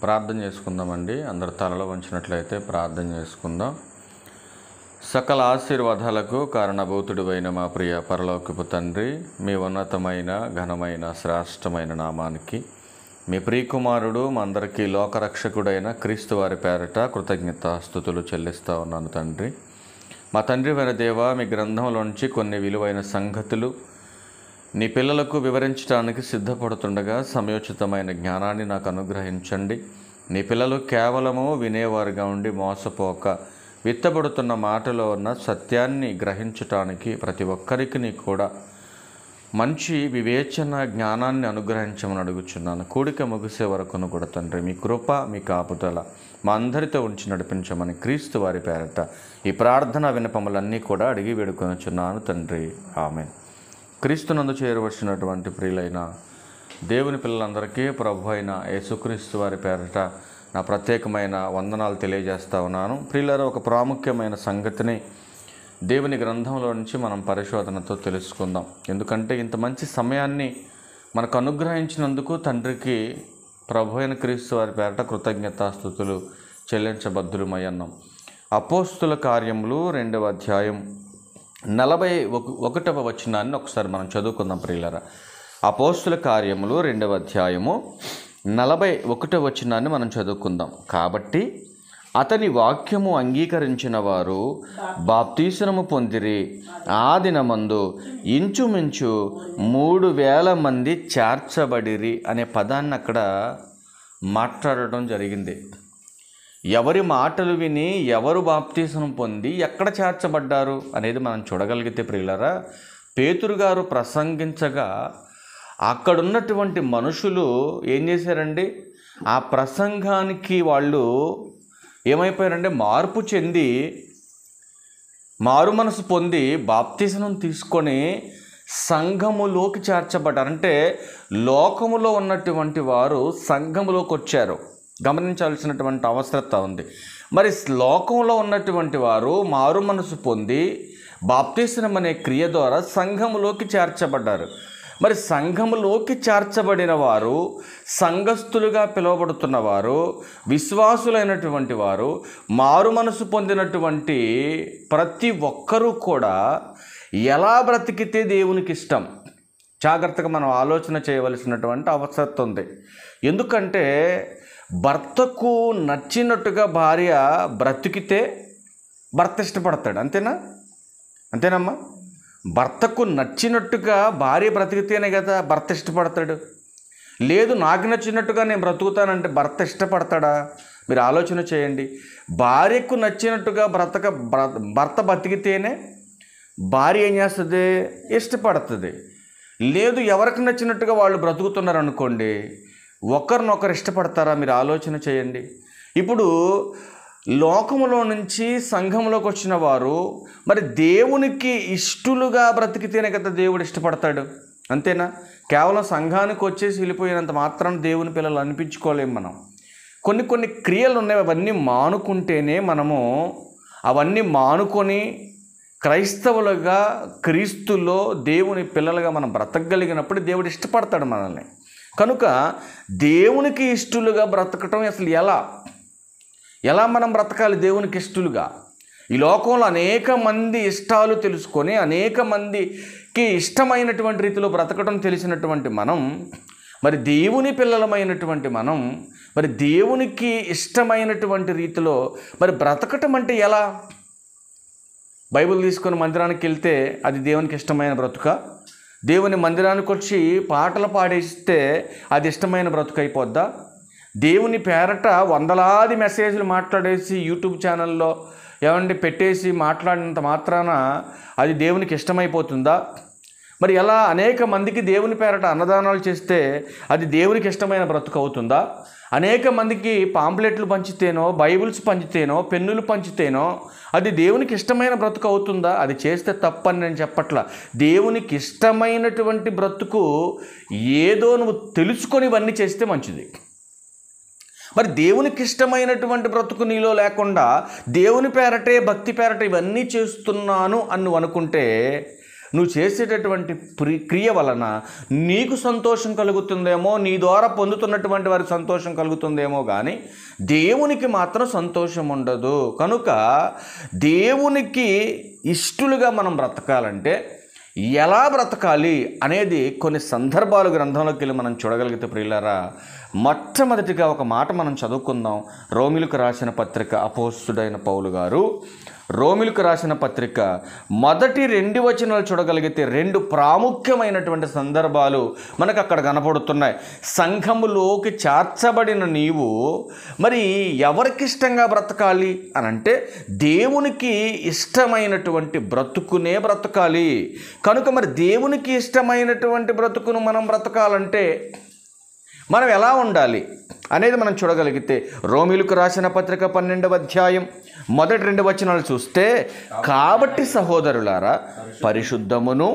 ప్రార్థన చేసుకుందామండి. అందరు తలలో వంచినట్లయితే ప్రార్థన చేసుకుందాం. సకల ఆశీర్వాదాలకు కారణభూతుడివైన మా ప్రియ పరలోకపు తండ్రి, మీ ఉన్నతమైన ఘనమైన శ్రేష్టమైన నామానికి మీ ప్రియకుమారుడు మా అందరికీ లోకరక్షకుడైన క్రీస్తు వారి పేరట కృతజ్ఞతాస్తుతులు చెల్లిస్తూ ఉన్నాను తండ్రి. మా తండ్రి అయిన దేవ, మీ గ్రంథంలోంచి కొన్ని విలువైన సంగతులు నీ పిల్లలకు వివరించడానికి సిద్ధపడుతుండగా సమయోచితమైన జ్ఞానాన్ని నాకు అనుగ్రహించండి. నీ పిల్లలు కేవలము వినేవారుగా ఉండి మోసపోక విత్తబడుతున్న మాటలో ఉన్న సత్యాన్ని గ్రహించటానికి ప్రతి ఒక్కరికి కూడా మంచి వివేచన జ్ఞానాన్ని అనుగ్రహించమని అడుగుచున్నాను. కూడిక ముగిసే వరకును కూడా తండ్రి మీ కృప, మీ కాపుదల మా అందరితో ఉంచి నడిపించమని క్రీస్తు వారి పేరట ఈ ప్రార్థన విన్నపములన్నీ కూడా అడిగి వేడుకొనుచున్నాను తండ్రి. ఆమేన్. క్రీస్తునందు చేరవచ్చినటువంటి ప్రియులైన దేవుని పిల్లలందరికీ ప్రభు అయిన యేసుక్రీస్తు వారి పేరట నా ప్రత్యేకమైన వందనాలు తెలియజేస్తూ ఉన్నాను. ప్రియులారా, ఒక ప్రాముఖ్యమైన సంగతిని దేవుని గ్రంథంలో నుంచి మనం పరిశోధనతో తెలుసుకుందాం. ఎందుకంటే ఇంత మంచి సమయాన్ని మనకు అనుగ్రహించినందుకు తండ్రికి ప్రభు అయిన క్రీస్తు వారి పేరట కృతజ్ఞతాస్తుతులు చెల్లించబద్దులమై ఉన్నాం. అపోస్తుల కార్యములు 2వ అధ్యాయం 41వ వచనాన్ని ఒకసారి మనం చదువుకుందాం ప్రియులారా. అపోస్తుల కార్యములు 2వ అధ్యాయము 41వ వచనాన్ని మనం చదువుకుందాం. కాబట్టి అతని వాక్యము అంగీకరించిన వారు బాప్తీసనము పొందిరి. ఆ దినమందు ఇంచుమించు 3000 మంది చేర్చబడిరి అనే పదాన్ని అక్కడ మాట్లాడటం జరిగింది. ఎవరి మాటలు విని ఎవరు బాప్తీసం పొంది ఎక్కడ చేర్చబడ్డారు అనేది మనం చూడగలిగితే ప్రియులారా, పేతురు గారు ప్రసంగించగా అక్కడున్నటువంటి మనుషులు ఏం చేశారండి, ఆ ప్రసంగానికి వాళ్ళు ఏమైపోయారంటే మార్పు చెంది మారు మనసు పొంది బాప్తీసం తీసుకొని సంఘములోకి చేర్చబడ్డారు. అంటే లోకములో ఉన్నటువంటి వారు సంఘములోకి వచ్చారు. గమనించాల్సినటువంటి అవసరత ఉంది. మరి లోకంలో ఉన్నటువంటి వారు మారు మనసు పొంది బాప్తీసం అనే క్రియ ద్వారా సంఘములోకి చేర్చబడ్డారు. మరి సంఘములోకి చేర్చబడిన వారు, సంఘస్థులుగా పిలువబడుతున్న వారు, విశ్వాసులైనటువంటి వారు, మారు మనసు పొందినటువంటి ప్రతి ఒక్కరూ కూడా ఎలా బ్రతికితే దేవునికి ఇష్టం, జాగ్రత్తగా మనం ఆలోచన చేయవలసినటువంటి అవసరం ఉంది. ఎందుకంటే భర్తకు నచ్చినట్టుగా భార్య బ్రతికితే భర్త ఇష్టపడతాడు. అంతేనమ్మా? భర్తకు నచ్చినట్టుగా భార్య బ్రతికితేనే కదా భర్త ఇష్టపడతాడు. లేదు నాకు నచ్చినట్టుగా నేను బ్రతుకుతానంటే భర్త ఇష్టపడతాడా? మీరు ఆలోచన చేయండి. భార్యకు నచ్చినట్టుగా భర్త బతికితేనే భార్య ఏం చేస్తుంది? ఇష్టపడుతుంది. లేదు ఎవరికి నచ్చినట్టుగా వాళ్ళు బ్రతుకుతున్నారు అనుకోండి, ఒకరినొకరు ఇష్టపడతారా? మీరు ఆలోచన చేయండి. ఇప్పుడు లోకములో నుంచి సంఘంలోకి వచ్చిన వారు మరి దేవునికి ఇష్టలుగా బ్రతికితేనే కదా దేవుడు ఇష్టపడతాడు. అంతేనా? కేవలం సంఘానికి వచ్చేసి వెళ్ళిపోయినంత మాత్రం దేవుని పిల్లలు అనిపించుకోలేము మనం. కొన్ని క్రియలు ఉన్నాయి, అవన్నీ మానుకుంటేనే మనము అవన్నీ మానుకొని క్రైస్తవులుగా క్రీస్తులో దేవుని పిల్లలుగా మనం బ్రతకగలిగినప్పుడు దేవుడు ఇష్టపడతాడు మనల్ని. కనుక దేవునికి ఇష్టలుగా బ్రతకటం అసలు ఎలా మనం బ్రతకాలి దేవునికి ఇష్టలుగా? ఈ లోకంలో అనేక మంది ఇష్టాలు తెలుసుకొని అనేక మందికి ఇష్టమైనటువంటి రీతిలో బ్రతకటం తెలిసినటువంటి మనం, మరి దేవుని పిల్లలమైనటువంటి మనం, మరి దేవునికి ఇష్టమైనటువంటి రీతిలో మరి బ్రతకటం అంటే ఎలా? బైబిల్ తీసుకొని మందిరానికి వెళ్తే అది దేవునికి ఇష్టమైన బ్రతుక? దేవుని మందిరానికి వచ్చి పాటలు పాడేస్తే అది ఇష్టమైన బ్రతుకు అయిపోద్దా? దేవుని పేరట వందలాది మెసేజ్లు మాట్లాడేసి యూట్యూబ్ ఛానల్లో పెట్టేసి మాట్లాడినంత మాత్రాన అది దేవునికి ఇష్టమైపోతుందా? మరి ఎలా అనేక మందికి దేవుని పేరట అన్నదానాలు చేస్తే అది దేవునికి ఇష్టమైన బ్రతుకు అవుతుందా? అనేక మందికి పాంప్లెట్లు పంచితేనో, బైబిల్స్ పంచితేనో, పెన్నులు పంచితేనో అది దేవునికి ఇష్టమైన బ్రతుకు అవుతుందా? అది చేస్తే తప్పని నేను చెప్పట్లా. దేవునికి ఇష్టమైనటువంటి బ్రతుకు ఏదో నువ్వు తెలుసుకొని ఇవన్నీ చేస్తే మంచిది. మరి దేవునికి ఇష్టమైనటువంటి బ్రతుకు నీలో లేకుండా దేవుని పేరటే భక్తి పేరట ఇవన్నీ చేస్తున్నాను అని నువ్వు అనుకుంటే నువ్వు చేసేటటువంటి క్రియ వలన నీకు సంతోషం కలుగుతుందేమో, నీ ద్వారా పొందుతున్నటువంటి వారికి సంతోషం కలుగుతుందేమో, కానీ దేవునికి మాత్రం సంతోషం ఉండదు. కనుక దేవునికి ఇష్టలుగా మనం బ్రతకాలంటే ఎలా బ్రతకాలి అనేది కొన్ని సందర్భాలు గ్రంథంలోకి వెళ్ళి మనం చూడగలిగితే ప్రియులారా, మొట్టమొదటిగా ఒక మాట మనం చదువుకుందాం. రోమిలకు రాసిన పత్రిక అపోస్తుడైన పౌలు గారు రోమిలకు రాసిన పత్రిక మొదటి 2 వచనాలు చూడగలిగితే 2 ప్రాముఖ్యమైనటువంటి సందర్భాలు మనకు అక్కడ కనపడుతున్నాయి. సంఘములోకి చేర్చబడిన నీవు మరి ఎవరికి ఇష్టంగా బ్రతకాలి అని అంటే దేవునికి ఇష్టమైనటువంటి బ్రతుకునే బ్రతకాలి. కనుక మరి దేవునికి ఇష్టమైనటువంటి బ్రతుకును మనం బ్రతకాలంటే మనం ఎలా ఉండాలి అనేది మనం చూడగలిగితే రోమిలకు రాసిన పత్రిక 12వ అధ్యాయం మొదటి 2 వచనాలు చూస్తే, కాబట్టి సహోదరులారా, పరిశుద్ధమును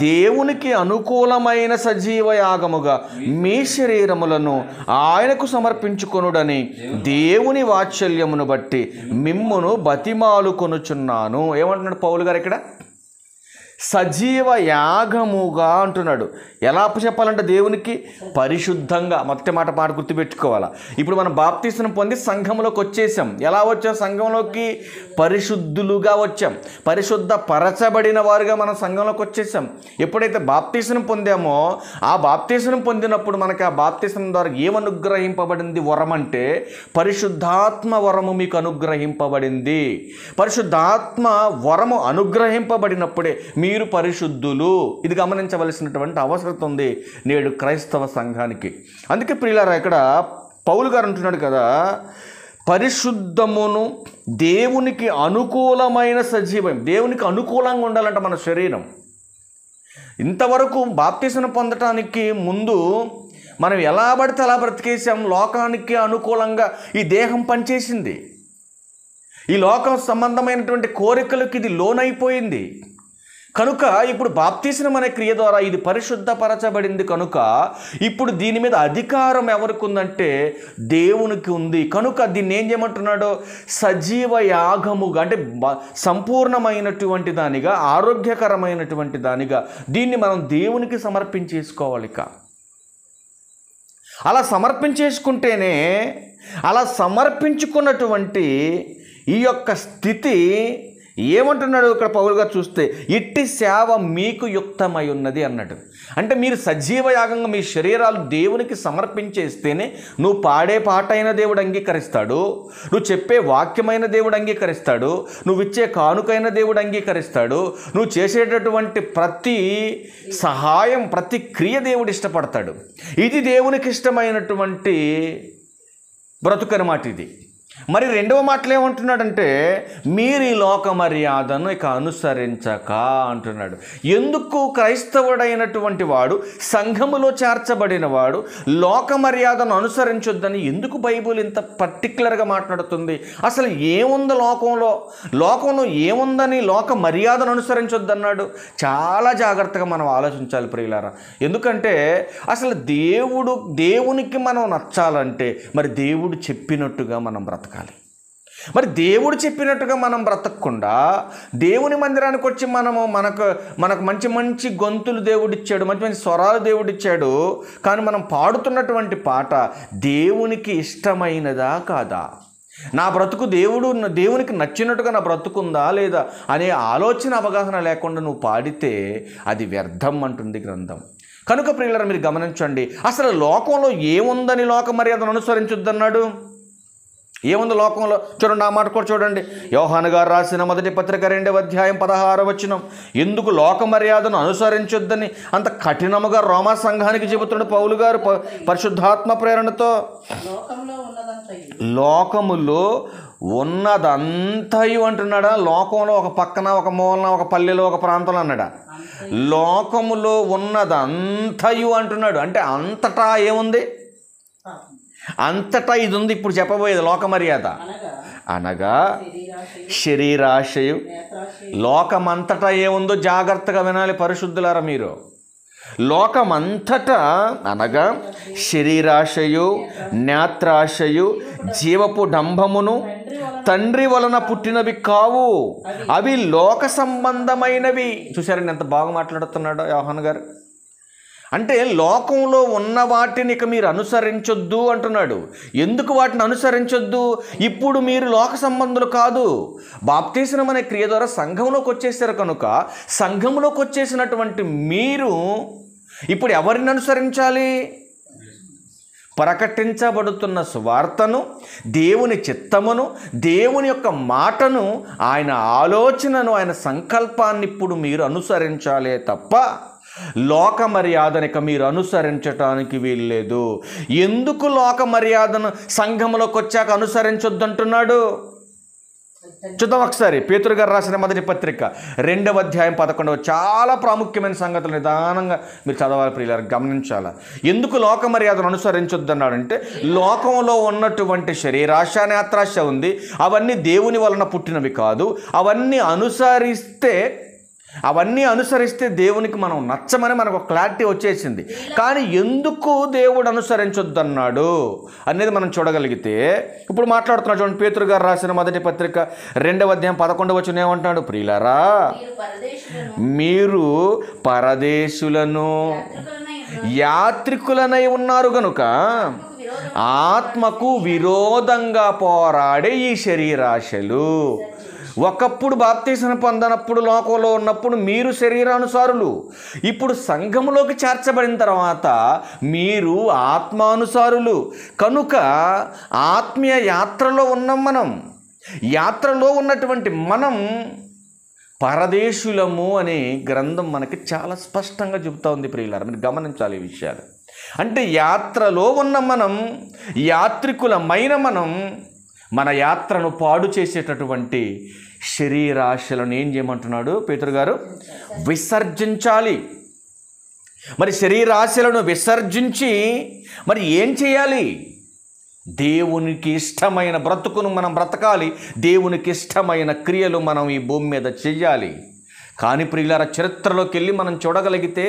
దేవునికి అనుకూలమైన సజీవ యాగముగా మీ శరీరములను ఆయనకు సమర్పించుకొనుడని దేవుని వాత్సల్యమును బట్టి మిమ్మును బతిమాలుకొనుచున్నాను. ఏమంటున్నాడు పౌలు గారు ఇక్కడ? సజీవ యాగముగా అంటున్నాడు. ఎలా చెప్పాలంటే దేవునికి పరిశుద్ధంగా. మొదటి మాట గుర్తుపెట్టుకోవాలా. ఇప్పుడు మనం బాప్తీసం పొంది సంఘంలోకి వచ్చేసాం. ఎలా వచ్చాం? సంఘంలోకి పరిశుద్ధులుగా వచ్చాం, పరిశుద్ధ పరచబడిన వారుగా మనం సంఘంలోకి వచ్చేసాం. ఎప్పుడైతే బాప్తీసం పొందామో ఆ బాప్తీసం పొందినప్పుడు మనకి ఆ బాప్తీసం ద్వారా ఏమనుగ్రహింపబడింది? వరం అంటే పరిశుద్ధాత్మ వరము మీకు అనుగ్రహింపబడింది. పరిశుద్ధాత్మ వరము అనుగ్రహింపబడినప్పుడే మీరు పరిశుద్ధులు. ఇది గమనించవలసినటువంటి అవసరం ఉంది నేడు క్రైస్తవ సంఘానికి. అందుకే ప్రియులారా, ఇక్కడ పౌలు గారు అంటున్నాడు కదా, పరిశుద్ధమును దేవునికి అనుకూలమైన సజీవం. దేవునికి అనుకూలంగా ఉండాలంట మన శరీరం. ఇంతవరకు బాప్తీసం పొందటానికి ముందు మనం ఎలా పడితే అలా బ్రతికేసాం. లోకానికి అనుకూలంగా ఈ దేహం పనిచేసింది. ఈ లోకం సంబంధమైనటువంటి కోరికలకు ఇది లోనైపోయింది. కనుక ఇప్పుడు బాప్తీసం అనే క్రియ ద్వారా ఇది పరిశుద్ధపరచబడింది. కనుక ఇప్పుడు దీని మీద అధికారం ఎవరికి ఉందంటే దేవునికి ఉంది. కనుక దీన్ని ఏం చేయమంటున్నాడో సజీవ యాగముగా, అంటే సంపూర్ణమైనటువంటి దానిగా, ఆరోగ్యకరమైనటువంటి దానిగా దీన్ని మనం దేవునికి సమర్పించేసుకోవాలి. అలా సమర్పించేసుకుంటేనే, అలా సమర్పించుకున్నటువంటి ఈ యొక్క స్థితి ఏమంటున్నాడు ఇక్కడ పౌలు గారు చూస్తే, ఇట్టి సేవ మీకు యుక్తమై ఉన్నది అన్నాడు. అంటే మీరు సజీవ యాగంగా మీ శరీరాలు దేవునికి సమర్పించేస్తేనే నువ్వు పాడే పాట అయిన దేవుడు అంగీకరిస్తాడు, నువ్వు చెప్పే వాక్యమైన దేవుడు అంగీకరిస్తాడు, నువ్వు ఇచ్చే కానుకైన దేవుడు అంగీకరిస్తాడు, నువ్వు చేసేటటువంటి ప్రతి సహాయం, ప్రతి క్రియ దేవుడు ఇష్టపడతాడు. ఇది దేవునికి ఇష్టమైనటువంటి బ్రతుకనమాట ఇది. మరి రెండవ మాటలు ఏమంటున్నాడంటే, మీరు ఈ లోక మర్యాదను ఇక అనుసరించక అంటున్నాడు. ఎందుకు క్రైస్తవుడైనటువంటి వాడు, సంఘములో చేర్చబడిన వాడు లోక మర్యాదను అనుసరించొద్దని ఎందుకు బైబిల్ ఇంత పర్టికులర్గా మాట్లాడుతుంది? అసలు ఏముంది లోకంలో? లోకంలో ఏముందని లోక మర్యాదను అనుసరించొద్దన్నాడు? చాలా జాగ్రత్తగా మనం ఆలోచించాలి ప్రియులారా. ఎందుకంటే అసలు దేవునికి మనం నచ్చాలంటే మరి దేవుడు చెప్పినట్టుగా మనం బ్రతకాలి. మరి దేవుడు చెప్పినట్టుగా మనం బ్రతకకుండా దేవుని మందిరానికి వచ్చి మనకు మంచి మంచి గొంతులు దేవుడిచ్చాడు, మంచి మంచి స్వరాలు దేవుడిచ్చాడు, కానీ మనం పాడుతున్నటువంటి పాట దేవునికి ఇష్టమైనదా కాదా? నా బ్రతుకు దేవునికి నచ్చినట్టుగా నా బ్రతుకుందా లేదా అనే ఆలోచన, అవగాహన లేకుండా నువ్వు పాడితే అది వ్యర్థం అంటుంది గ్రంథం. కనుక ప్రియులారా, మీరు గమనించండి, అసలు లోకంలో ఏముందని లోక మర్యాదను అనుసరించొద్దన్నాడు? ఏముంది లోకంలో? చూడండి, ఆ మాట కూడా చూడండి. యోహాను గారు రాసిన మొదటి పత్రిక 2వ అధ్యాయం 16వ వచనం. ఎందుకు లోక మర్యాదను అనుసరించొద్దని అంత కఠినముగా రోమా సంఘానికి చెబుతున్నాడు పౌలు గారు పరిశుద్ధాత్మ ప్రేరణతో. లోకములో ఉన్నదంతయు అంటున్నాడా? లోకంలో ఒక పక్కన, ఒక మూలన, ఒక పల్లెలో, ఒక ప్రాంతంలో అన్నాడా? లోకములో ఉన్నదంతయు అంటున్నాడు. అంటే అంతటా ఏముంది? అంతటా ఇది ఉంది. ఇప్పుడు చెప్పబోయేది లోక మర్యాద అనగా శరీరాశయు. లోకమంతటా ఏముందో జాగ్రత్తగా వినాలి పరిశుద్ధులారా మీరు. లోకమంతటా అనగా శరీరాశయు, నేత్రాశయు, జీవపు డంభమును, తండ్రి వలన పుట్టినవి కావు, అవి లోక సంబంధమైనవి. చూశారండి ఎంత బాగా మాట్లాడుతున్నాడో యోహాను గారు. అంటే లోకంలో ఉన్న వాటిని ఇక మీరు అనుసరించొద్దు అంటున్నాడు. ఎందుకు వాటిని అనుసరించొద్దు? ఇప్పుడు మీరు లోక సంబంధులు కాదు. బాప్తీసం అనే క్రియ ద్వారా సంఘంలోకి వచ్చేసారు కనుక సంఘంలోకి వచ్చేసినటువంటి మీరు ఇప్పుడు ఎవరిని అనుసరించాలి? ప్రకటించబడుతున్న సువార్తను, దేవుని చిత్తమును, దేవుని యొక్క మాటను, ఆయన ఆలోచనను, ఆయన సంకల్పాన్ని ఇప్పుడు మీరు అనుసరించాలే తప్ప లోక మర్యాదనిక మీరు అనుసరించటానికి వీల్లేదు. ఎందుకు లోక మర్యాదను సంఘంలోకి వచ్చాక అనుసరించొద్దు అంటున్నాడు? చూద్దాం ఒకసారి. పేతురు గారు రాసిన మొదటి పత్రిక 2వ అధ్యాయం 11వ. చాలా ప్రాముఖ్యమైన సంగతులు నిదానంగా మీరు చదవాలి ప్రియులారా, గమనించాలి. ఎందుకు లోక మర్యాదను అనుసరించొద్దు అన్నాడంటే లోకంలో ఉన్నటువంటి శరీరాశ, నేత్రాశ ఉంది. అవన్నీ దేవుని వలన పుట్టినవి కాదు. అవన్నీ అనుసరిస్తే దేవునికి మనం నచ్చమని మనకు క్లారిటీ వచ్చేసింది. కానీ ఎందుకు దేవుడు అనుసరించొద్దన్నాడు అనేది మనం చూడగలిగితే ఇప్పుడు మాట్లాడుతున్నాడు చూడండి. పేతురు గారు రాసిన మొదటి పత్రిక 2వ అధ్యాయం 11వ వచనం ఏమంటాడు? ప్రియులారా, మీరు పరదేశులను యాత్రికులనై ఉన్నారు గనుక ఆత్మకు విరోధంగా పోరాడే ఈ శరీరాశలు. ఒకప్పుడు బాప్తీసం పొందనప్పుడు లోకంలో ఉన్నప్పుడు మీరు శరీరానుసారులు. ఇప్పుడు సంఘములోకి చేర్చబడిన తర్వాత మీరు ఆత్మానుసారులు. కనుక ఆత్మీయ యాత్రలో ఉన్నాం మనం. యాత్రలో ఉన్నటువంటి మనం పరదేశులము అనే గ్రంథం మనకి చాలా స్పష్టంగా చెబుతూ ఉంది ప్రియులారా. మీరు గమనించాలి ఈ విషయాలు. అంటే యాత్రలో ఉన్న మనం, యాత్రికులమైన మనం, మన యాత్రను పాడు చేసేటటువంటి శరీరాశలను ఏం చేయమంటున్నాడు పేతురు గారు? విసర్జించాలి. మరి శరీరాశలను విసర్జించి మరి ఏం చేయాలి? దేవునికి ఇష్టమైన బ్రతుకును మనం బ్రతకాలి. దేవునికి ఇష్టమైన క్రియలు మనం ఈ భూమి మీద చెయ్యాలి. కానీ ప్రియులారా, చరిత్రలోకి వెళ్ళి మనం చూడగలిగితే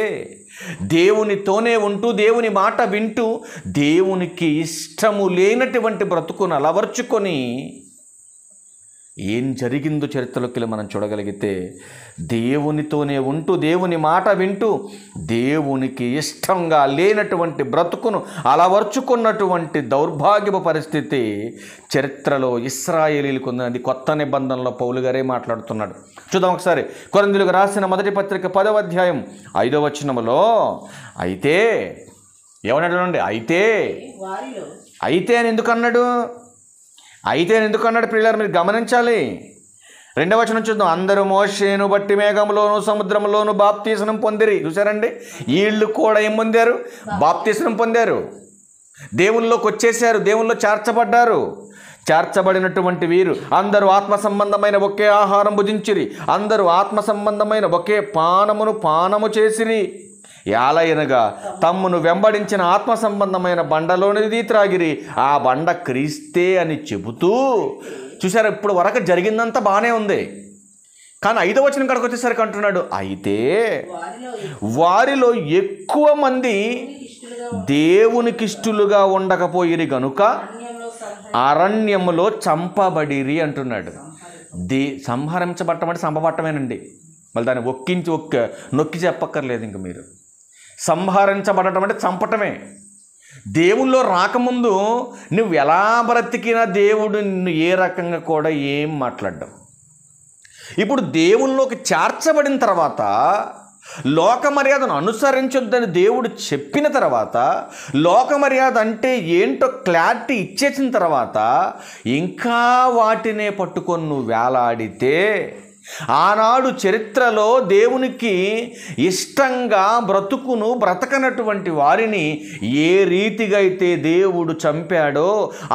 దేవునితోనే ఉంటూ, దేవుని మాట వింటూ, దేవునికి ఇష్టము లేనటువంటి బ్రతుకును అలవర్చుకొని ఏం జరిగిందో చరిత్రలోకి వెళ్ళి మనం చూడగలిగితే దేవునితోనే ఉంటూ, దేవుని మాట వింటూ, దేవునికి ఇష్టంగా లేనటువంటి బ్రతుకును అలవర్చుకున్నటువంటి దౌర్భాగ్యపు పరిస్థితి చరిత్రలో ఇశ్రాయేలీలకు ఉన్నది. కొత్త నిబంధనలో పౌలు గారే మాట్లాడుతున్నాడు. చూద్దాం ఒకసారి. కొరింథీయులకు రాసిన మొదటి పత్రిక 10వ అధ్యాయం 5వ వచనములో అయితే ఏమన్నాడు? అయితే అని ఎందుకు అన్నాడు? ప్రియులారా, మీరు గమనించాలి. 2వ వచనం చూద్దాం. అందరూ మోషేను బట్టి మేఘంలోను సముద్రంలోను బాప్తీసం పొందిరి. చూసారండి, వీళ్ళు కూడా ఏం పొందారు? బాప్తీసం పొందారు. దేవుల్లోకి వచ్చేసారు, దేవుల్లో చేర్చబడ్డారు. చేర్చబడినటువంటి వీరు అందరూ ఆత్మ సంబంధమైన ఒకే ఆహారం భుజించిరి, అందరూ ఆత్మ సంబంధమైన ఒకే పానము చేసిరి. యాలయనగా తమ్మును వెంబడించిన ఆత్మ సంబంధమైన బండలోనిది త్రాగిరి, ఆ బండ క్రీస్తే అని చెబుతూ. చూసారా, ఇప్పుడు వరకు జరిగిందంతా బాగానే ఉంది. కానీ 5వ వచనం కాడికి వచ్చేసరికి అంటున్నాడు, అయితే వారిలో ఎక్కువ మంది దేవునికిష్టులుగా ఉండకపోయిరి గనుక అరణ్యములో చంపబడిరి అంటున్నాడు. సంహరించబట్టం అంటే చంపబట్టమేనండి. మళ్ళీ దాన్ని నొక్కి చెప్పక్కర్లేదు. ఇంక మీరు సంహరించబడటం అంటే చంపటమే. దేవుల్లో రాకముందు నువ్వు ఎలా బ్రతికినా దేవుడు నిన్ను ఏ రకంగా కూడా ఏం మాట్లాడ్డావు. ఇప్పుడు దేవుల్లోకి చేర్చబడిన తర్వాత లోక మర్యాదను అనుసరించొద్దని దేవుడు చెప్పిన తర్వాత, లోక మర్యాద అంటే ఏంటో క్లారిటీ ఇచ్చేసిన తర్వాత ఇంకా వాటినే పట్టుకొని నువ్వు వేలాడితే, ఆనాడు చరిత్రలో దేవునికి ఇష్టంగా బ్రతుకును బ్రతకనటువంటి వారిని ఏ రీతిగా అయితే దేవుడు చంపాడో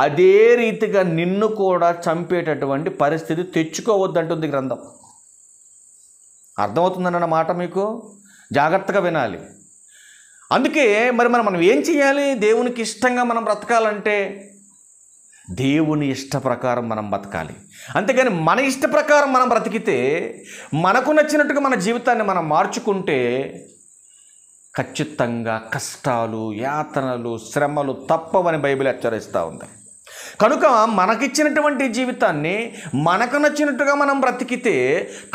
అదే రీతిగా నిన్ను కూడా చంపేటటువంటి పరిస్థితి తెచ్చుకోవద్దంటుంది గ్రంథం. అర్థమవుతుందన్న మాట మీకు? జాగ్రత్తగా వినాలి. అందుకే మరి మనం ఏం చేయాలి? దేవునికి ఇష్టంగా మనం బ్రతకాలంటే దేవుని ఇష్ట ప్రకారం మనం బతకాలి. అంతేగాని మన ఇష్ట ప్రకారం మనం బ్రతికితే, మనకు నచ్చినట్టుగా మన జీవితాన్ని మనం మార్చుకుంటే ఖచ్చితంగా కష్టాలు, యాతనలు, శ్రమలు తప్పవని బైబిల్ హెచ్చరిస్తూ ఉంది. కనుక మనకిచ్చినటువంటి జీవితాన్ని మనకు నచ్చినట్టుగా మనం బ్రతికితే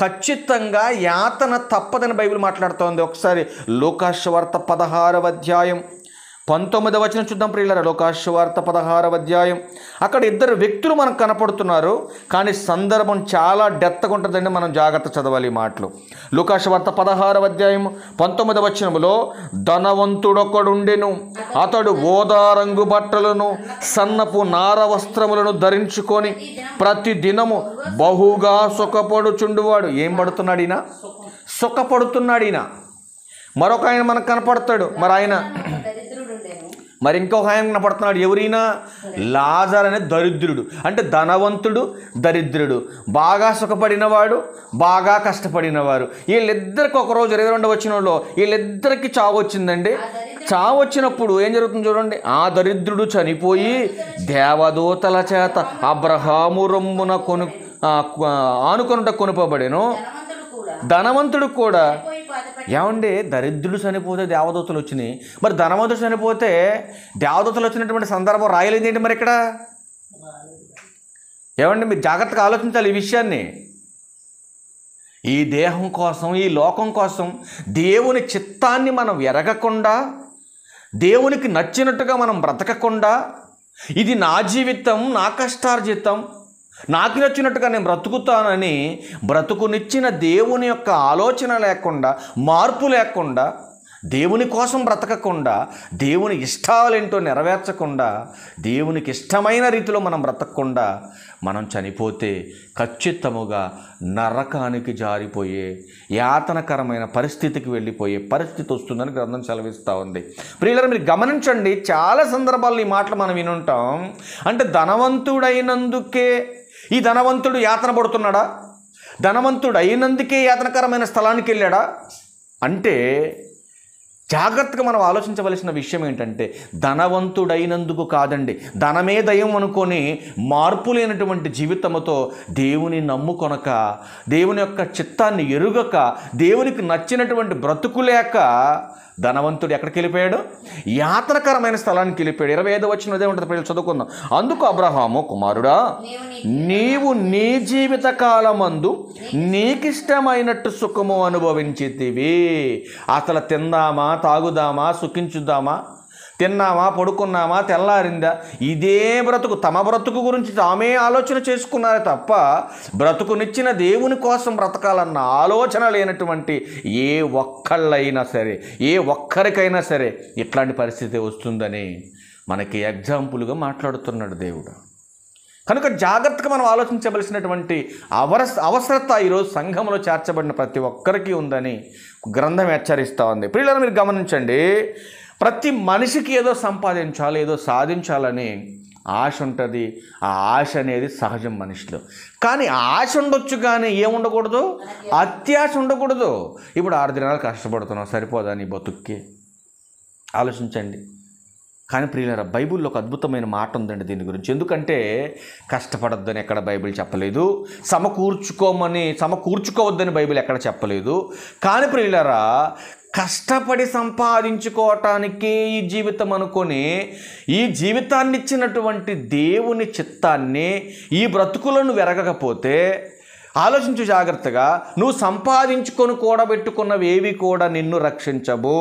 ఖచ్చితంగా యాతన తప్పదని బైబిల్ మాట్లాడుతోంది. ఒకసారి లూకాసు వార్త 16వ అధ్యాయం 19వ వచనం చూద్దాం ప్రియులారా. లూకాసు వార్త 16వ అధ్యాయం. అక్కడ ఇద్దరు వ్యక్తులు మనకు కనపడుతున్నారు, కానీ సందర్భం చాలా డెప్త్గా ఉంటుందండి. మనం జాగ్రత్త చదవాలి ఈ మాటలు. లూకాసు వార్త 16వ అధ్యాయం 19వ వచనంలో, ధనవంతుడొకడుండెను, అతడు ఓదా రంగు బట్టలను సన్నపు నార వస్త్రములను ధరించుకొని ప్రతి దినము బహుగా సుఖపడుచుండువాడు. ఏం పడుతున్నాడు ఈయన? సుఖపడుతున్నాడు ఈయన. మరొక ఆయన మనకు కనపడతాడు. మరి ఇంకొక ఆయన కనపడుతున్నాడు. ఎవరైనా? లాజరు అనే దరిద్రుడు. అంటే ధనవంతుడు, దరిద్రుడు, బాగా సుఖపడినవాడు, బాగా కష్టపడినవారు. వీళ్ళిద్దరికి ఒకరోజు 22వ వచనంలో వీళ్ళిద్దరికి చావు వచ్చిందండి. చావు వచ్చినప్పుడు ఏం జరుగుతుంది చూడండి. ఆ దరిద్రుడు చనిపోయి దేవదూతల చేత అబ్రహాము రొమ్మున ఆనుకొనుట కొనుపబడెను. ధనవంతుడు కూడా. ఏమండి, దరిద్రుడు చనిపోతే దేవదూతలు వచ్చినాయి, మరి ధనవంతుడు చనిపోతే దేవదూతలు వచ్చినటువంటి సందర్భం రాయలేదు ఏంటి మరి ఇక్కడ? ఏమండి, మీరు జాగ్రత్తగా ఆలోచించాలి ఈ విషయాన్ని. ఈ దేహం కోసం, ఈ లోకం కోసం దేవుని చిత్తాన్ని మనం ఎరగకుండా, దేవునికి నచ్చినట్టుగా మనం బ్రతకకుండా, ఇది నా జీవితం, నా కష్టార్జితం, నాకు నచ్చినట్టుగా నేను బ్రతుకుతానని బ్రతుకునిచ్చిన దేవుని యొక్క ఆలోచన లేకుండా, మార్పు లేకుండా, దేవుని కోసం బ్రతకకుండా, దేవుని ఇష్టాలేంటో నెరవేర్చకుండా, దేవునికి ఇష్టమైన రీతిలో మనం బ్రతకకుండా మనం చనిపోతే ఖచ్చితముగా నరకానికి జారిపోయే యాతనకరమైన పరిస్థితికి వెళ్ళిపోయే పరిస్థితి వస్తుందని గ్రంథం సెలవిస్తూ ఉంది. ప్రియులారా, మీరు గమనించండి, చాలా సందర్భాల్లో ఈ మాటలు మనం వినుంటాం. అంటే ధనవంతుడైనందుకే ఈ ధనవంతుడు యాతన పడుతున్నాడా? ధనవంతుడు అయినందుకే యాతనకరమైన స్థలానికి వెళ్ళాడా? అంటే జాగ్రత్తగా మనం ఆలోచించవలసిన విషయం ఏంటంటే, ధనవంతుడైనందుకు కాదండి. ధనమే దయం అనుకొని మార్పు లేనటువంటి జీవితంతో దేవుని నమ్ముకొనక, దేవుని యొక్క చిత్తాన్ని ఎరుగక, దేవునికి నచ్చినటువంటి బ్రతుకులేక ధనవంతుడు ఎక్కడికి వెళ్ళిపోయాడు? యాతనకరమైన స్థలానికి వెళ్ళిపోయాడు. 25వ వచనం అదే ఉంటుంది, పిల్లలు చదువుకుందాం. అందుకు అబ్రహాము, కుమారుడా, నీవు నీ జీవిత కాలమందు నీకిష్టమైనట్టు సుఖము అనుభవించితివి. అసలు తిందామా, తాగుదామా, సుఖించుదామా, తిన్నామా, పడుకున్నామా, తెల్లారిందా, ఇదే బ్రతుకు, తమ బ్రతుకు గురించి తామే ఆలోచన చేసుకున్నారే తప్ప బ్రతుకునిచ్చిన దేవుని కోసం బ్రతకాలన్న ఆలోచన లేనటువంటి ఏ ఒక్కళ్ళైనా సరే, ఏ ఒక్కరికైనా సరే ఇట్లాంటి పరిస్థితి వస్తుందని మనకి ఎగ్జాంపుల్గా మాట్లాడుతున్నాడు దేవుడు. కనుక జాగ్రత్తగా మనం ఆలోచించవలసినటువంటి అవసరత ఈరోజు సంఘంలో చేర్చబడిన ప్రతి ఒక్కరికి ఉందని గ్రంథం హెచ్చరిస్తూ ఉంది. ప్రియులారా, మీరు గమనించండి, ప్రతి మనిషికి ఏదో సంపాదించాలి, ఏదో సాధించాలని ఆశ ఉంటుంది. ఆ ఆశ అనేది సహజం మనిషిలో. కానీ ఆశ ఉండొచ్చు, కానీ ఏముండకూడదు? అత్యాశ ఉండకూడదు. ఇప్పుడు 6 దినాలు కష్టపడుతున్నాం, సరిపోదా నీ బతుక్కి? ఆలోచించండి. కానీ ప్రియులారా, బైబిల్లో ఒక అద్భుతమైన మాట ఉందండి దీని గురించి. ఎందుకంటే కష్టపడొద్దని ఎక్కడ బైబిల్ చెప్పలేదు, సమకూర్చుకోవద్దని బైబిల్ ఎక్కడ చెప్పలేదు. కానీ ప్రియులారా, కష్టపడి సంపాదించుకోవటానికే ఈ జీవితం అనుకొని, ఈ జీవితాన్ని ఇచ్చినటువంటి దేవుని చిత్తాన్ని ఈ బ్రతుకులను వెరగకపోతే ఆలోచించు జాగ్రత్తగా. నువ్వు సంపాదించుకొని కూడబెట్టుకున్నవి ఏవి కూడా నిన్ను రక్షించవు.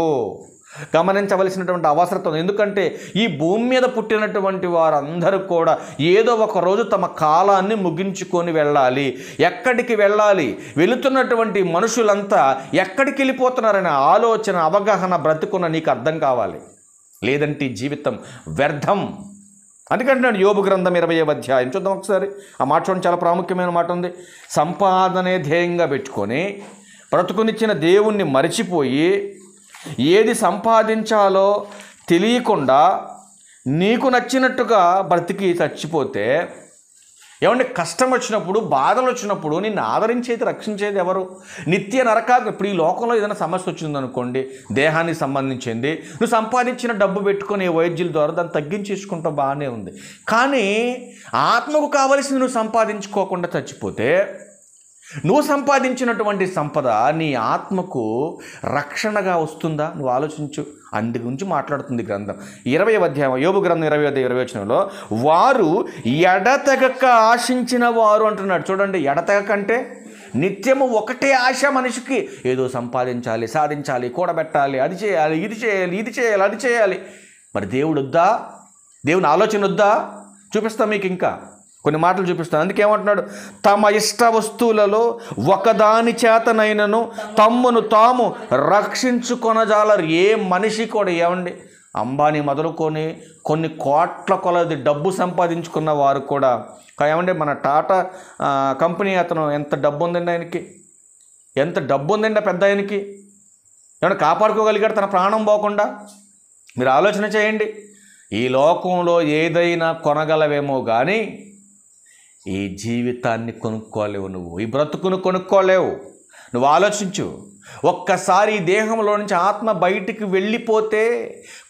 గమనించవలసినటువంటి అవసరం. ఎందుకంటే ఈ భూమి మీద పుట్టినటువంటి వారందరూ కూడా ఏదో ఒక రోజు తమ కాలాన్ని ముగించుకొని వెళ్ళాలి. ఎక్కడికి వెళ్ళాలి? వెళుతున్నటువంటి మనుషులంతా ఎక్కడికి వెళ్ళిపోతున్నారనే ఆలోచన, అవగాహన బ్రతుకున్న నీకు అర్థం కావాలి. లేదంటే జీవితం వ్యర్థం. అందుకంటే యోబు గ్రంథం 20వ అధ్యాయం చూద్దాం ఒకసారి. ఆ మాట చూడండి, చాలా ప్రాముఖ్యమైన మాట ఉంది. సంపాదనే ధ్యేయంగా పెట్టుకొని బ్రతుకునిచ్చిన దేవుణ్ణి మరిచిపోయి ఏది సంపాదించాలో తెలియకుండా నీకు నచ్చినట్టుగా బ్రతికి చచ్చిపోతే, ఏమంటే కష్టం వచ్చినప్పుడు, బాధలు వచ్చినప్పుడు నిన్ను ఆదరించేది, రక్షించేది ఎవరు? నిత్య నరకాగ్ని. ఇప్పుడు ఈ లోకంలో ఏదైనా సమస్య వచ్చిందనుకోండి, దేహానికి సంబంధించింది, నువ్వు సంపాదించిన డబ్బు పెట్టుకొని వైద్యుల ద్వారా దాన్ని తగ్గించేసుకుంటూ బాగానే ఉంది. కానీ ఆత్మకు కావలసింది నువ్వు సంపాదించుకోకుండా చచ్చిపోతే నువ్వు సంపాదించినటువంటి సంపద నీ ఆత్మకు రక్షణగా వస్తుందా? నువ్వు ఆలోచించు. అందు గురించి మాట్లాడుతుంది గ్రంథం. 20వ అధ్యాయం యోబు గ్రంథం 20వ వారు ఎడతెగక ఆశించిన వారు అంటున్నాడు. చూడండి, ఎడతెగక అంటే నిత్యము ఒకటే ఆశ మనిషికి. ఏదో సంపాదించాలి, సాధించాలి, కూడబెట్టాలి, అది చేయాలి, ఇది చేయాలి, ఇది చేయాలి, అది చేయాలి. మరి దేవుడు వద్దా? దేవుని ఆలోచన వద్దా? చూపిస్తాను మీకు, ఇంకా కొన్ని మాటలు చూపిస్తాను. అందుకేమంటున్నాడు, తమ ఇష్ట వస్తువులలో ఒకదాని చేతనైనను తమ్మును తాము రక్షించుకొనజాలరు. ఏ మనిషి కూడా, ఏమండి, అంబానీ మొదలుకొని కొన్ని కోట్ల కొలది డబ్బు సంపాదించుకున్న వారు కూడా, ఏమండి, మన టాటా కంపెనీ అతను ఎంత డబ్బు ఉందండి ఆయనకి, ఎంత డబ్బు ఉందండి పెద్ద ఆయనకి, ఏమన్నా కాపాడుకోగలిగాడు తన ప్రాణం పోకుండా? మీరు ఆలోచన చేయండి. ఈ లోకంలో ఏదైనా కొనగలవేమో కానీ ఈ జీవితాన్ని కొనుక్కోలేవు, నువ్వు ఈ బ్రతుకును కొనుక్కోలేవు. నువ్వు ఆలోచించు. ఒక్కసారి ఈ దేహంలో నుంచి ఆత్మ బయటికి వెళ్ళిపోతే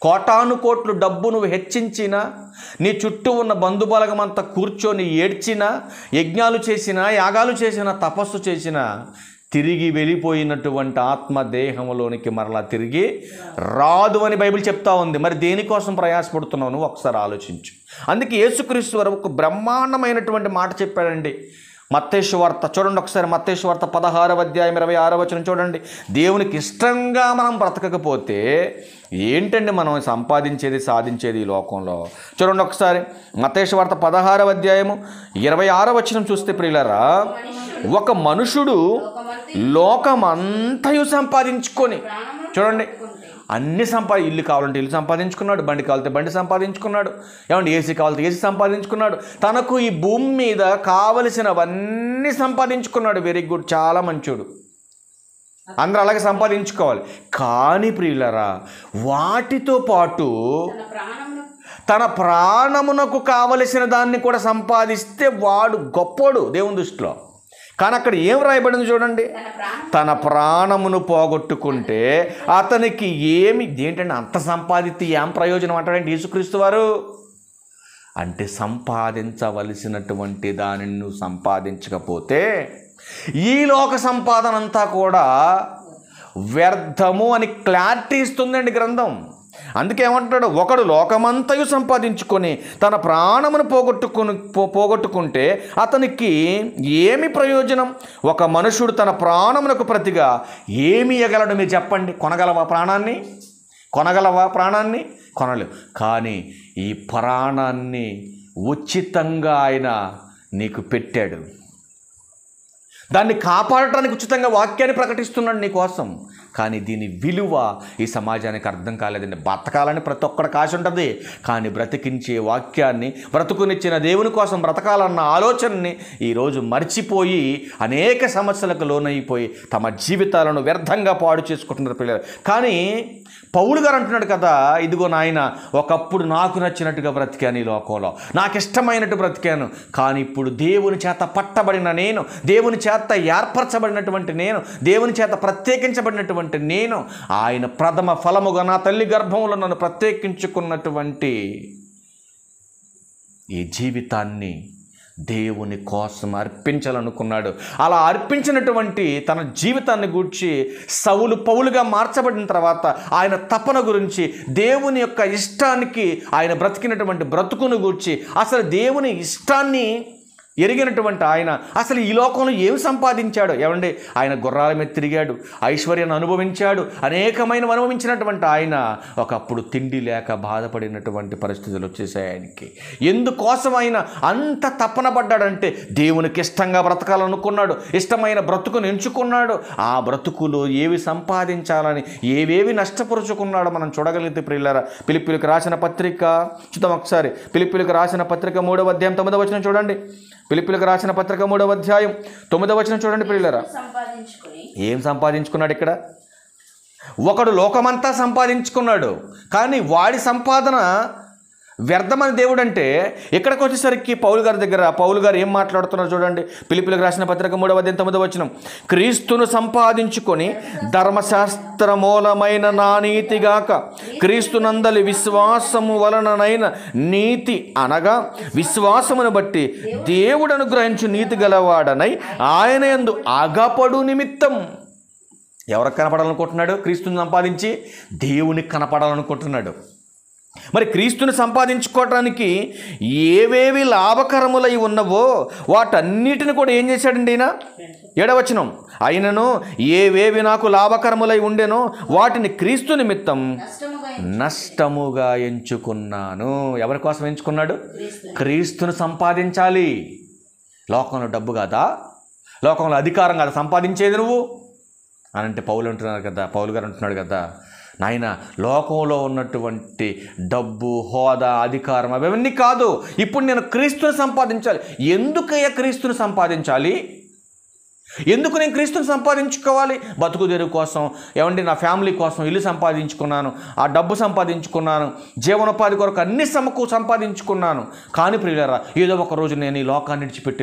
కోటాను కోట్లు డబ్బు నువ్వు హెచ్చించినా, నీ చుట్టూ ఉన్న బంధుబలగం అంతా కూర్చొని ఏడ్చినా, యజ్ఞాలు చేసినా, యాగాలు చేసినా, తపస్సు చేసినా, తిరిగి వెళ్ళిపోయినటువంటి ఆత్మ దేహంలోనికి మరలా తిరిగి రాదు అని బైబిల్ చెప్తా ఉంది. మరి దేనికోసం ప్రయాసపడుతున్నావు నువ్వు? ఒకసారి ఆలోచించు. అందుకే యేసుక్రీస్తు వారు ఒక బ్రహ్మాండమైనటువంటి మాట చెప్పాడండి. మత్తయి సువార్త చూడండి ఒకసారి, మత్తయి సువార్త 16వ అధ్యాయం 26వ వచనం చూడండి. దేవునికి ఇష్టంగా మనం బ్రతకకపోతే ఏంటండి మనం సంపాదించేది, సాధించేది ఈ లోకంలో? చూడండి ఒకసారి, మత్తయి సువార్త 16వ అధ్యాయము 26వ వచనం చూస్తే ప్రియులారా, ఒక మనుషుడు లోకమంతయు సంపాదించుకొని, చూడండి, అన్ని ఇల్లు కావాలంటే ఇల్లు సంపాదించుకున్నాడు, బండి కావాలంటే బండి సంపాదించుకున్నాడు, ఏమంటే ఏసీ కావాలంటే ఏసీ సంపాదించుకున్నాడు, తనకు ఈ భూమి మీద కావలసినవన్నీ సంపాదించుకున్నాడు. వెరీ గుడ్, చాలా మంచోడు, అందరూ అలాగే సంపాదించుకోవాలి. కానీ ప్రియులరా, వాటితో పాటు తన ప్రాణమునకు కావలసిన దాన్ని కూడా సంపాదిస్తే వాడు గొప్పోడు దేవుని దృష్టిలో. కానీ అక్కడ ఏం రాయబడింది చూడండి, తన ప్రాణమును పోగొట్టుకుంటే అతనికి ఏంటంటే అంత సంపాదిస్తే ఏం ప్రయోజనం అంటాడంటే యేసుక్రీస్తు వారు. అంటే సంపాదించవలసినటువంటి దానిని నువ్వు సంపాదించకపోతే ఈ లోక సంపాదన అంతా కూడా వ్యర్థము అని క్లారిటీ ఇస్తుందండి గ్రంథం. అందుకే ఏమంటాడు, ఒకడు లోకమంతయు సంపాదించుకొని తన ప్రాణమును పోగొట్టుకుంటే అతనికి ఏమి ప్రయోజనం? ఒక మనుషుడు తన ప్రాణమునకు ప్రతిగా ఏమి ఇవ్వగలడు? మీరు చెప్పండి. కొనగలవా ప్రాణాన్ని? కొనలేవు. కానీ ఈ ప్రాణాన్ని ఉచితంగా ఆయన నీకు పెట్టాడు. దాన్ని కాపాడటానికి ఉచితంగా వాక్యాన్ని ప్రకటిస్తున్నాడు నీ కోసం. కానీ దీని విలువ ఈ సమాజానికి అర్థం కాలేదండి. బతకాలని ప్రతి ఒక్కడికి ఆశ ఉంటుంది, కానీ బ్రతికించే వాక్యాన్ని, బ్రతుకునిచ్చిన దేవుని కోసం బ్రతకాలన్న ఆలోచనని ఈరోజు మర్చిపోయి అనేక సమస్యలకు లోనైపోయి తమ జీవితాలను వ్యర్థంగా పాడు చేసుకుంటున్నారు పిల్లలు. కానీ పౌలు గారు అంటున్నాడు కదా, ఇదిగో నాయన, ఒకప్పుడు నాకు నచ్చినట్టుగా బ్రతికాను, ఈ లోకంలో నాకు ఇష్టమైనట్టు బ్రతికాను, కానీ ఇప్పుడు దేవుని చేత పట్టబడిన నేను, దేవుని చేత ఏర్పరచబడినటువంటి నేను, దేవుని చేత ప్రత్యేకించబడినటువంటి నేను, ఆయన ప్రథమ ఫలముగా నా తల్లి గర్భంలో నన్ను ప్రత్యేకించుకున్నటువంటి ఈ జీవితాన్ని దేవుని కోసం అర్పించాలనుకున్నాడు. అలా అర్పించినటువంటి తన జీవితాన్ని గూర్చి సౌలు పౌలుగా మార్చబడిన తర్వాత ఆయన తపన గురించి, దేవుని యొక్క ఇష్టానికి ఆయన బ్రతికినటువంటి బ్రతుకును గూర్చి, అసలు దేవుని ఇష్టాన్ని ఎరిగినటువంటి ఆయన అసలు ఈ లోకంలో ఏమి సంపాదించాడు? ఏమండి, ఆయన గుర్రాల మీద తిరిగాడు, ఐశ్వర్యాన్ని అనుభవించాడు, అనేకమైన అనుభవించినటువంటి ఆయన ఒకప్పుడు తిండి లేక బాధపడినటువంటి పరిస్థితులు వచ్చేసాయి ఆయనకి. ఎందుకోసం ఆయన అంత తపన పడ్డాడంటే దేవునికి ఇష్టంగా బ్రతకాలనుకున్నాడు, ఇష్టమైన బ్రతుకును ఎంచుకున్నాడు. ఆ బ్రతుకులో ఏవి సంపాదించాలని ఏవేవి నష్టపరుచుకున్నాడో మనం చూడగలిగితే ప్రియులారా, ఫిలిప్పీయులకు రాసిన పత్రిక చూద్దాం ఒకసారి. ఫిలిప్పీయులకు రాసిన పత్రిక 3వ అధ్యాయం 9వ వచనం చూడండి. ఫిలిప్పీయులకు రాసిన పత్రిక 3వ అధ్యాయం 9వ వచనం చూడండి ప్రియులారా. ఏం సంపాదించుకున్నాడు ఇక్కడ? ఒకడు లోకమంతా సంపాదించుకున్నాడు, కానీ వాడి సంపాదన వ్యర్థమని దేవుడు అంటే ఇక్కడికి వచ్చేసరికి పౌలు గారు ఏం మాట్లాడుతున్నారు చూడండి. ఫిలిప్పీయులకు రాసిన పత్రిక 3:9 క్రీస్తును సంపాదించుకొని ధర్మశాస్త్ర మూలమైన నా నీతిగాక క్రీస్తునందలి విశ్వాసము వలననైన నీతి అనగా విశ్వాసమును బట్టి దేవుడు అనుగ్రహించు నీతి గలవాడనై ఆయన యందు అగపడు నిమిత్తం. ఎవరికి కనపడాలనుకుంటున్నాడు? క్రీస్తుని సంపాదించి దేవునికి కనపడాలనుకుంటున్నాడు. మరి క్రీస్తుని సంపాదించుకోవటానికి ఏవేవి లాభకరములై ఉన్నవో వాటన్నిటిని కూడా ఏం చేశాడండి ఈయన? 7వ వచనం, అయినను ఏవేవి నాకు లాభకరములై ఉండెనో వాటిని క్రీస్తు నిమిత్తం నష్టముగా ఎంచుకున్నాను. ఎవరి కోసం ఎంచుకున్నాడు? క్రీస్తుని సంపాదించాలి. లోకంలో డబ్బు కాదా, లోకంలో అధికారం కాదా సంపాదించేది నువ్వు అని అంటే పౌలు గారు అంటున్నాడు కదా, నాయన లోకంలో ఉన్నటువంటి డబ్బు, హోదా, అధికారం అవన్నీ కాదు, ఇప్పుడు నేను క్రీస్తుని సంపాదించాలి. ఎందుకయ్యా క్రీస్తుని సంపాదించాలి? ఎందుకు నేను క్రీస్తుని సంపాదించుకోవాలి? బతుకు తెరువు కోసం, ఏమండి నా ఫ్యామిలీ కోసం ఇల్లు సంపాదించుకున్నాను, ఆ డబ్బు సంపాదించుకున్నాను, జీవనోపాధి కొరకు అన్ని సంపాదించుకున్నాను. కానీ ప్రియులారా, ఏదో ఒక రోజు నేను ఈ లోకాన్ని విడిచిపెట్టి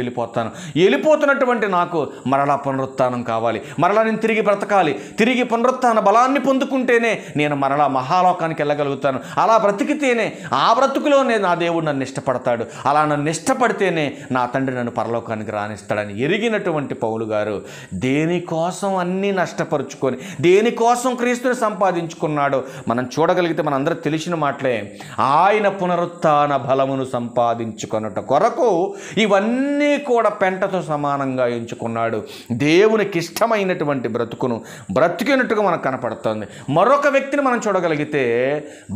వెళ్ళిపోతున్నటువంటి నాకు మరలా పునరుత్థానం కావాలి, మరలా నేను తిరిగి బ్రతకాలి. తిరిగి పునరుత్థాన బలాన్ని పొందుకుంటేనే నేను మరలా మహాలోకానికి వెళ్ళగలుగుతాను. అలా బ్రతికితేనే, ఆ బ్రతుకులోనే నా దేవుడు నన్ను ఇష్టపడతాడు. అలా నన్ను ఇష్టపడితేనే నా తండ్రి నన్ను పరలోకానికి రాణిస్తాడని ఎరిగినటువంటి పౌలు గారు దేనికోసం అన్నీ నష్టపరుచుకొని దేనికోసం క్రీస్తుని సంపాదించుకున్నాడో మనం చూడగలిగితే మనందరూ తెలిసిన మాటలే. ఆయన పునరుత్థాన బలమును సంపాదించుకొనుట కొరకు ఇవన్నీ కూడా పెంటతో సమానంగా ఎంచుకున్నాడు. దేవునికి ఇష్టమైనటువంటి బ్రతుకును బ్రతికినట్టుగా మనకు కనపడుతుంది. మరొక వ్యక్తిని మనం చూడగలిగితే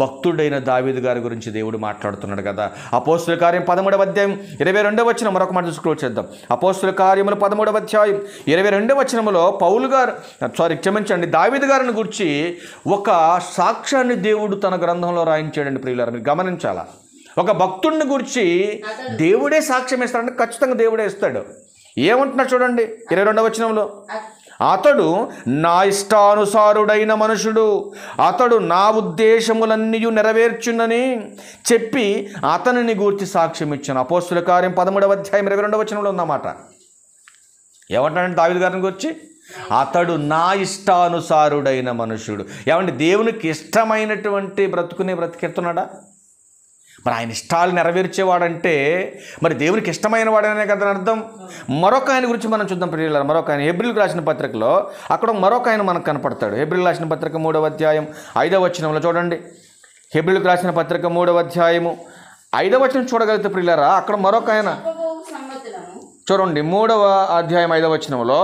భక్తుడైన దావీదు గారి గురించి దేవుడు మాట్లాడుతున్నాడు కదా. అపోస్తుల కార్యం 13వ అధ్యాయం 22వ వచనం మరొక మాట స్క్రోల్ చేద్దాం. అపోస్తుల కార్యములు 13వ అధ్యాయం 22వ వచనంలో దావీదు గారిని గురించి ఒక సాక్ష్యాన్ని దేవుడు తన గ్రంథంలో రాయించాడండి. ప్రియులారా, మీరు గమనించాలా. ఒక భక్తుడిని గురించి దేవుడే సాక్ష్యం ఇస్తాడంటే ఖచ్చితంగా దేవుడే ఇస్తాడు. ఏమంటున్నాడు చూడండి 22వ వచనంలో, అతడు నా ఇష్టానుసారుడైన మనుషుడు, అతడు నా ఉద్దేశములన్నీ నెరవేర్చునని చెప్పి అతనిని గూర్చి సాక్ష్యం ఇచ్చాను. అపోస్తుల కార్యం 13వ అధ్యాయం 22వ వచనంలో ఉన్నమాట. ఏమంటాడంటే దావీదు గారిని గురించి, అతడు నా ఇష్టానుసారుడైన మనుషుడు. ఏమంటే దేవునికి ఇష్టమైనటువంటి బ్రతుకుని బ్రతికెడుతున్నాడా? మరి ఆయన ఇష్టాలు నెరవేర్చేవాడంటే మరి దేవునికి ఇష్టమైన వాడనే కదా అర్థం. మరొక ఆయన గురించి మనం చూద్దాం ప్రియులారా. మరొక ఆయన హెబ్రీయులకు రాసిన పత్రికలో అక్కడ మరొక ఆయన మనకు కనపడతాడు. హెబ్రీయులకు రాసిన పత్రిక 3వ అధ్యాయం 5వ వచనంలో చూడండి. హెబ్రీయులకు రాసిన పత్రిక 3వ అధ్యాయము 5వ వచనం చూడగలిగితే ప్రియులారా, అక్కడ మరొక ఆయన చూడండి. 3వ అధ్యాయం 5వ వచనంలో,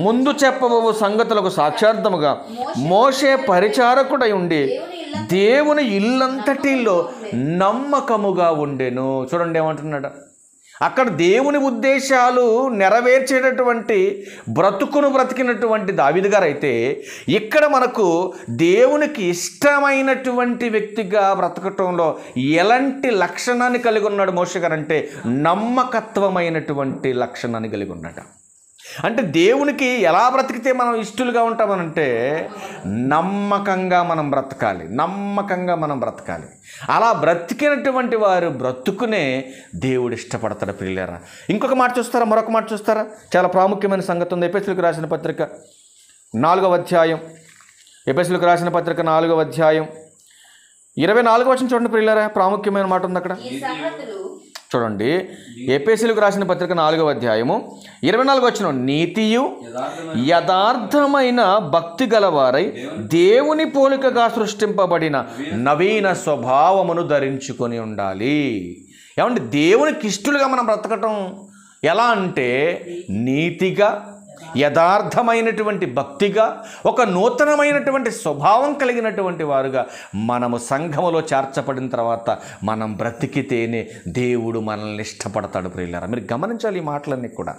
ముందు చెప్పబోవు సంగతులకు సాక్షార్థముగా మోషే పరిచారకుడై ఉండి దేవుని ఇల్లంతటిలో నమ్మకముగా ఉండెను. చూడండి ఏమంటున్నాడు అక్కడ. దేవుని ఉద్దేశాలు నెరవేర్చేటటువంటి బ్రతుకును బ్రతికినటువంటి దావీదు గారు అయితే, ఇక్కడ మనకు దేవునికి ఇష్టమైనటువంటి వ్యక్తిగా బ్రతకటంలో ఎలాంటి లక్షణాన్ని కలిగి ఉన్నాడు మోషే గారు అంటే, నమ్మకత్వమైనటువంటి లక్షణాన్ని కలిగి ఉన్నాడు. అంటే దేవునికి ఎలా బ్రతికితే మనం ఇష్టలుగా ఉంటామనంటే నమ్మకంగా మనం బ్రతకాలి. అలా బ్రతికినటువంటి వారు బ్రతుకునే దేవుడు ఇష్టపడతాడు ప్రియులారా. ఇంకొక మాట చూస్తారా, మరొక మాట చూస్తారా, చాలా ప్రాముఖ్యమైన సంగతి ఉంది. ఎఫెసీయులకు రాసిన పత్రిక 4వ అధ్యాయం 4వ అధ్యాయం 24వ వచనం చూడండి ప్రియులారా. ప్రాముఖ్యమైన మాట ఉంది అక్కడ. చూడండి ఎఫెసీయులకు రాసిన పత్రిక 4వ అధ్యాయము 24వ వచనం, నీతియు యథార్థమైన భక్తి గలవారై దేవుని పోలికగా సృష్టింపబడిన నవీన స్వభావమును ధరించుకొని ఉండాలి. ఏమంటే దేవునికి ఇష్టలుగా మనం బ్రతకటం ఎలా అంటే నీతిగా, యథార్థమైనటువంటి భక్తిగా, ఒక నూతనమైనటువంటి స్వభావం కలిగినటువంటి వారుగా మనము సంఘములో చేర్చబడిన తర్వాత మనం బ్రతికితేనే దేవుడు మనల్ని ఇష్టపడతాడు ప్రియులారా. మీరు గమనించాలి ఈ మాటలన్నీ కూడా.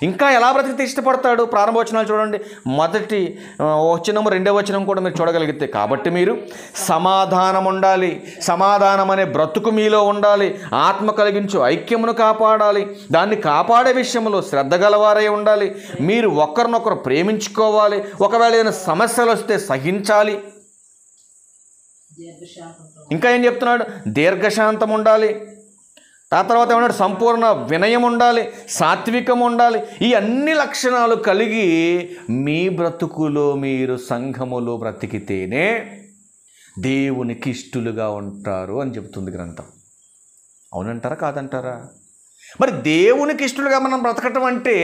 ఇంకా ఎలా బ్రతికితే ఇష్టపడతాడు? ప్రారంభవచనాలు చూడండి. మొదటి వచనం 2వ వచనం కూడా మీరు చూడగలిగితే, కాబట్టి మీరు సమాధానం ఉండాలి, సమాధానం అనే బ్రతుకు మీలో ఉండాలి, ఆత్మ కలిగించు ఐక్యమును కాపాడాలి, దాన్ని కాపాడే విషయంలో శ్రద్ధ గలవారై ఉండాలి, మీరు ఒకరినొకరు ప్రేమించుకోవాలి, ఒకవేళ ఏదైనా సమస్యలు వస్తే సహించాలి. ఇంకా ఏం చెప్తున్నాడు? దీర్ఘశాంతం ఉండాలి. ఆ తర్వాత ఏమన్నాడు? సంపూర్ణ వినయం ఉండాలి, సాత్వికం ఉండాలి. ఈ అన్ని లక్షణాలు కలిగి మీ బ్రతుకులో మీరు సంఘములో బ్రతికితేనే దేవునికి ఇష్టలుగా ఉంటారు అని చెబుతుంది గ్రంథం. అవునంటారా కాదంటారా? మరి దేవునికి ఇష్టలుగా మనం బ్రతకటం అంటే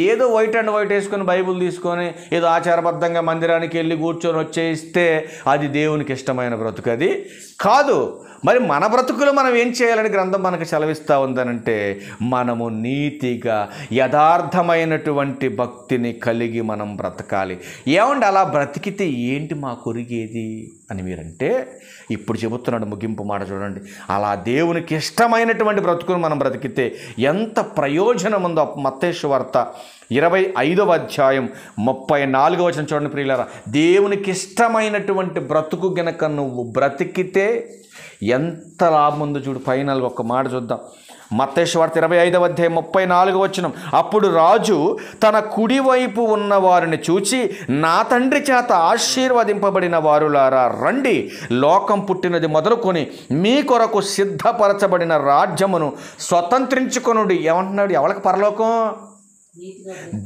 ఏదో వైట్ అండ్ వైట్ వేసుకొని బైబిల్ తీసుకొని ఏదో ఆచారబద్ధంగా మందిరానికి వెళ్ళి కూర్చొని వచ్చేస్తే అది దేవునికి ఇష్టమైన బ్రతుకు అది కాదు. మరి మన బ్రతుకులు మనం ఏం చేయాలని గ్రంథం మనకు సెలవిస్తూ ఉందనంటే, మనము నీతిగా యథార్థమైనటువంటి భక్తిని కలిగి మనం బ్రతకాలి. ఏమండి అలా బ్రతికితే ఏంటి మా కొరిగేది అని మీరంటే, ఇప్పుడు చెబుతున్నాడు ముగింపు మాట చూడండి. అలా దేవునికి ఇష్టమైనటువంటి బ్రతుకును మనం బ్రతికితే ఎంత ప్రయోజనం ఉందో. మత్తయి సువార్త 25వ అధ్యాయం 34వ వచనం చూడండి ప్రియులారా. దేవునికి ఇష్టమైనటువంటి బ్రతుకు గనక నువ్వు బ్రతికితే ఎంత లాభం ఉందో చూడు. ఫైనల్గా ఒక మాట చూద్దాం. మత్తయి సువార్త 25వ అధ్యాయం 34వ వచనం. అప్పుడు రాజు తన కుడివైపు ఉన్న వారిని చూచి, నా తండ్రి చేత ఆశీర్వదింపబడిన వారులారా రండి, లోకం పుట్టినది మొదలుకొని మీ కొరకు సిద్ధపరచబడిన రాజ్యమును స్వతంత్రించుకొనుడి. ఏమంటున్నాడు? ఎవరికి పరలోకం?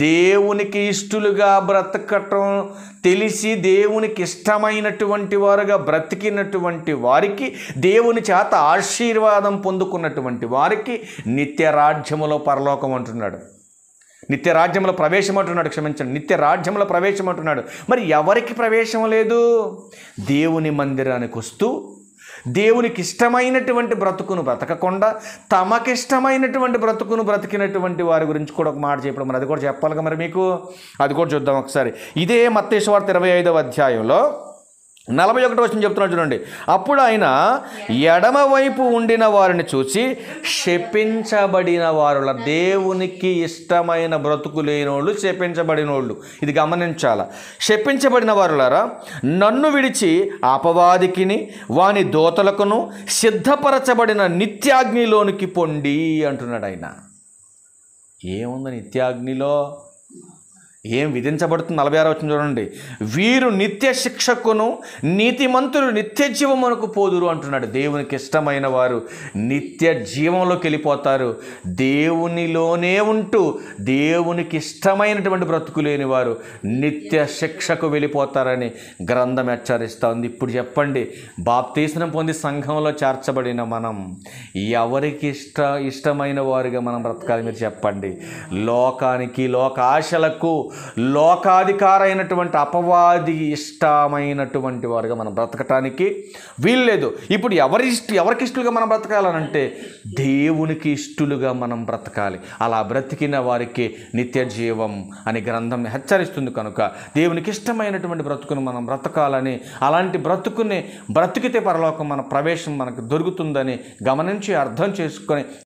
దేవునికి ఇష్టలుగా బ్రతకటం తెలిసి దేవునికి ఇష్టమైనటువంటి వారుగా బ్రతికినటువంటి వారికి, దేవుని చేత ఆశీర్వాదం పొందుకున్నటువంటి వారికి నిత్య రాజ్యములో పరలోకం అంటున్నాడు. నిత్య రాజ్యంలో ప్రవేశం అంటున్నాడు. క్షమించండి, నిత్య రాజ్యంలో ప్రవేశం అంటున్నాడు. మరి ఎవరికి ప్రవేశం లేదు? దేవుని మందిరానికి వస్తూ దేవునికి ఇష్టమైనటువంటి బ్రతుకును బ్రతకకుండా తమకిష్టమైనటువంటి బ్రతుకును బ్రతికినటువంటి వారి గురించి కూడా ఒక మాట చెప్పడం, మరి అది కూడా చెప్పాలిగా మరి మీకు. అది కూడా చూద్దాం ఒకసారి. ఇదే మత్తయి సువార్త 25వ అధ్యాయంలో 41వ వచనం చెప్తున్నాడు చూడండి. అప్పుడు ఆయన ఎడమవైపు ఉండిన వారిని చూసి, శపించబడిన వారుల, దేవునికి ఇష్టమైన బ్రతుకు లేనోళ్ళు శపించబడినోళ్ళు. ఇది గమనించాల. శపించబడిన వారులారా, నన్ను విడిచి అపవాదికిని వాని దోతలకును సిద్ధపరచబడిన నిత్యాగ్నిలోనికి పొండి అంటున్నాడు ఆయన. ఏముంది నిత్యాగ్నిలో? ఏం విధించబడుతుంది? 46వ వచనం చూడండి. వీరు నిత్య శిక్షకును నీతిమంతులు నిత్య జీవమునకు పోదురు అంటున్నాడు. దేవునికి ఇష్టమైన వారు నిత్య జీవంలోకి వెళ్ళిపోతారు. దేవునిలోనే ఉంటూ దేవునికి ఇష్టమైనటువంటి బ్రతుకు లేని వారు నిత్య శిక్షకు వెళ్ళిపోతారని గ్రంథం హెచ్చరిస్తూ ఉంది. ఇప్పుడు చెప్పండి, బాప్తీస్నం పొంది సంఘంలో చేర్చబడిన మనం ఎవరికి ఇష్టమైన వారుగా మనం బ్రతకాలి? మీరు చెప్పండి. లోకానికి, లోకాశలకు, లోకాధికారైనటువంటి అపవాది ఇష్టమైనటువంటి వారుగా మనం బ్రతకటానికి వీల్లేదు. ఇప్పుడు ఎవరికి ఇష్టలుగా మనం బ్రతకాలనంటే దేవునికి ఇష్టలుగా మనం బ్రతకాలి. అలా బ్రతికిన వారికి నిత్య జీవం అని గ్రంథం హెచ్చరిస్తుంది. కనుక దేవునికి ఇష్టమైనటువంటి బ్రతుకును మనం బ్రతకాలని, అలాంటి బ్రతుకుని బ్రతికితే పరలోకం మన ప్రవేశం మనకు దొరుకుతుందని గమనించి అర్థం చేసుకొని